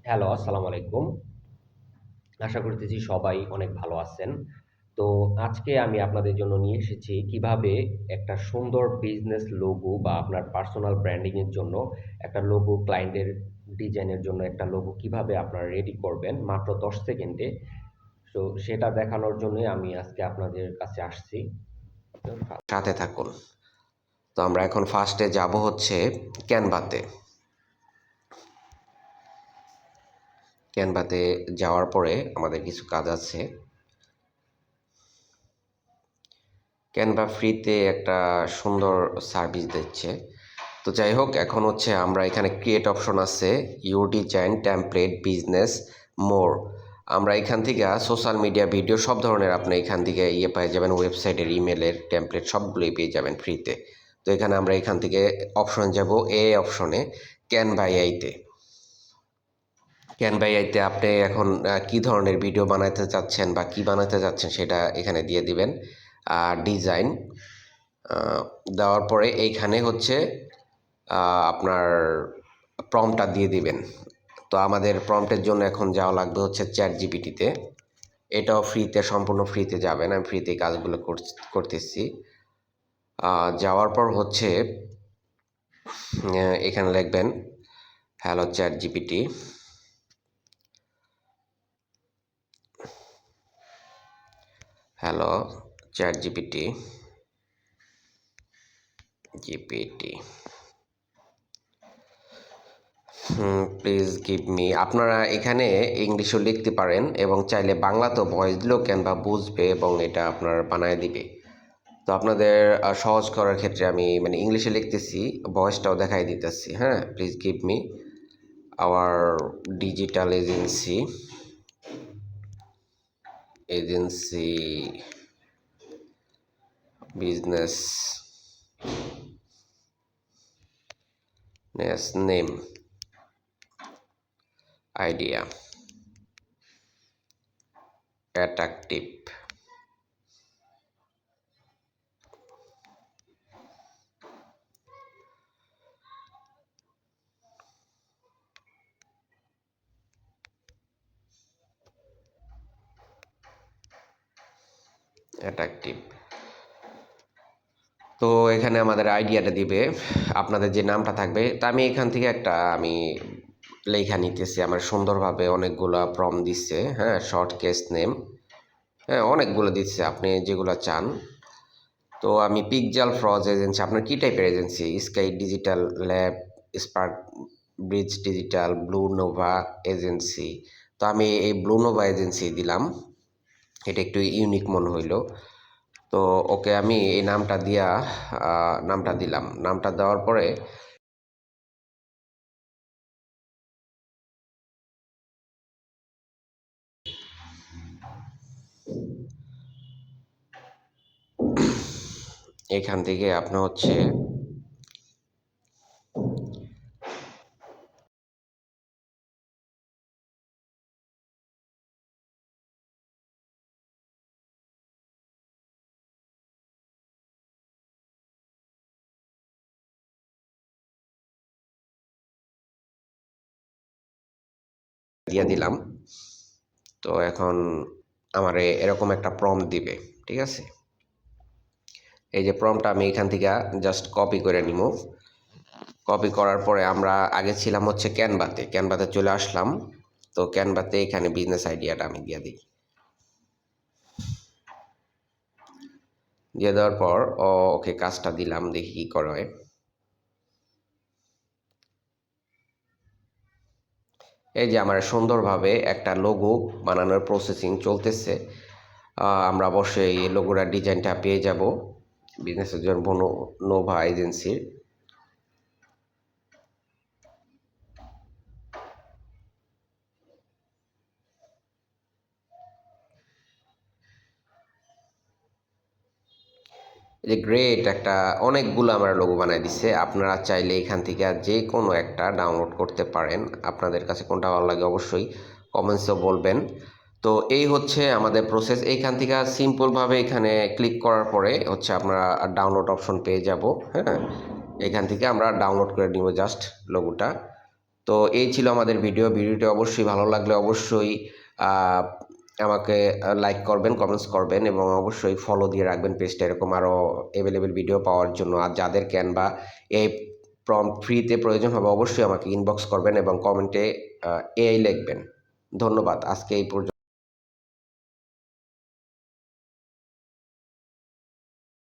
Hello, আসসালামু আলাইকুম। আশা করতেছি সবাই অনেক ভালো আছেন। তো আজকে আমি আপনাদের জন্য নিয়ে এসেছি কিভাবে একটা সুন্দর বিজনেস লোগো বা আপনার পার্সোনাল ব্র্যান্ডিং এর জন্য একটা লোগো ক্লায়েন্টের ডিজাইনের জন্য একটা লোগো কিভাবে আপনারা রেডি করবেন মাত্র ১০ সেকেন্ডে। তো সেটা দেখানোর জন্যই আমি আজকে আপনাদের কাছে আসছি। সাথে থাকুন। তো আমরা এখন ফার্স্টে যাব হচ্ছে ক্যানভাতে। ক্যানভাতে যাওয়ার পরে আমাদের কিছু কাজ আছে। ক্যানভা ফ্রিতে একটা সুন্দর সার্ভিস দিচ্ছে। তো যাই হোক, এখন হচ্ছে আমরা এখানে ক্রিয়েট অপশন আছে, ইউর ডিজাইন টেমপ্লেট বিজনেস মোর। আমরা এখান থেকে সোশ্যাল মিডিয়া ভিডিও সব ধরনের আপনি এখান থেকে পেয়ে যাবেন, ওয়েবসাইটের ইমেলের টেমপ্লেট সবগুলোই পেয়ে যাবেন ফ্রিতে। তো এখানে আমরা এখান থেকে অপশন যাব এ অপশনে, ক্যানভা এআইতে। ক্যানভা এআইতে আপনি এখন কি ধরনের ভিডিও বানাতে চাচ্ছেন বা কি বানাতে চাচ্ছেন সেটা এখানে দিয়ে দিবেন। ডিজাইন দেওয়ার পরে এইখানে হচ্ছে আপনার প্রম্পটটা দিয়ে দিবেন। তো আমাদের প্রম্পটের জন্য এখন যাওয়া লাগবে হচ্ছে চ্যাট জিপিটিতে। এটাও ফ্রিতে, সম্পূর্ণ ফ্রিতে যাবেন, আমি ফ্রিতে কাজগুলো করতেছি। যাওয়ার পর হচ্ছে এখানে লিখবেন hello chat GPT, hello chat GPT, GPT please give me. আপনারা এখানে ইংলিশও লিখতে পারেন এবং চাইলে বাংলাতেও ভয়েস দিলেও ক্যানভা বুঝবে এবং এটা আপনার বানায় দিবে। তো আপনাদের সহজ করার ক্ষেত্রে আমি ইংলিশে লিখতেছি, ভয়েসটাও দেখাই দিতেছি। হ্যাঁ, please give me our digital agency business name idea attractive. Attractive. তো এখানে আমাদের আইডিয়াটা দিবে, আপনাদের যে নামটা থাকবে। তা আমি এখান থেকে আমি লেখা নিতেছি আমার সুন্দরভাবে, অনেকগুলো প্রম্পট দিচ্ছে। হ্যাঁ, শর্ট কেস নেম, হ্যাঁ অনেকগুলো দিচ্ছে আপনি যেগুলো চান। তো আমি পিকজাল ফ্রজ এজেন্সি, আপনার কী টাইপের agency? Sky digital lab, spark bridge digital, blue Nova agency. তো আমি এই ব্লু নোভা এজেন্সি দিলাম, এটা একটু ইউনিক মনে হইলো। তো ওকে আমি এই নামটা নামটা দিলাম। নামটা দেওয়ার পরে এখান থেকে আপনার হচ্ছে দিয়ে দিলাম। তো এখন আমার এরকম একটা প্রম্পট দিবে, ঠিক আছে? এই যে প্রম্পটটা আমি এখান থেকে জাস্ট কপি করে নিব। কপি করার পরে আমরা আগে ছিলাম হচ্ছে ক্যানভাতে, ক্যানভাতে চলে আসলাম। তো ক্যানভাতে এখানে বিজনেস আইডিয়াটা আমি দিয়ে দিই। দিয়ে দেওয়ার পর ওকে কাজটা দিলাম, দেখি কী করে। এই যে আমার সুন্দরভাবে একটা লোগো বানানোর প্রসেসিং চলতেছে। আমরা অবশ্যই এই লোগোটার ডিজাইনটা পেয়ে যাব বিজনেসের জন্য নোভা এজেন্সির। এই যে গ্রেট, একটা অনেকগুলো আমার লোগো বানাই দিচ্ছে। আপনারা চাইলে এখান থেকে যে কোনো একটা ডাউনলোড করতে পারেন, আপনাদের কাছে কোনটা ভালো লাগে অবশ্যই কমেন্টসে বলবেন। তো এই হচ্ছে আমাদের প্রসেস। এইখান থেকে সিম্পলভাবে এখানে ক্লিক করার পরে হচ্ছে আমরা ডাউনলোড অপশন পেয়ে যাব। হ্যাঁ, এখান থেকে আমরা ডাউনলোড করে নিব জাস্ট লোগোটা। তো এই ছিল আমাদের ভিডিওটি অবশ্যই ভালো লাগলে অবশ্যই আহ, আমাকে লাইক করবেন, কমেন্টস করবেন এবং অবশ্যই ফলো দিয়ে রাখবেন পেজটা, এরকম আরও অ্যাভেলেবেল ভিডিও পাওয়ার জন্য। আর যাদের ক্যানভা এই প্রম্পট ফ্রিতে প্রয়োজন হবে অবশ্যই আমাকে ইনবক্স করবেন এবং কমেন্টে এআই লিখবেন। ধন্যবাদ, আজকে এই পর্যন্ত।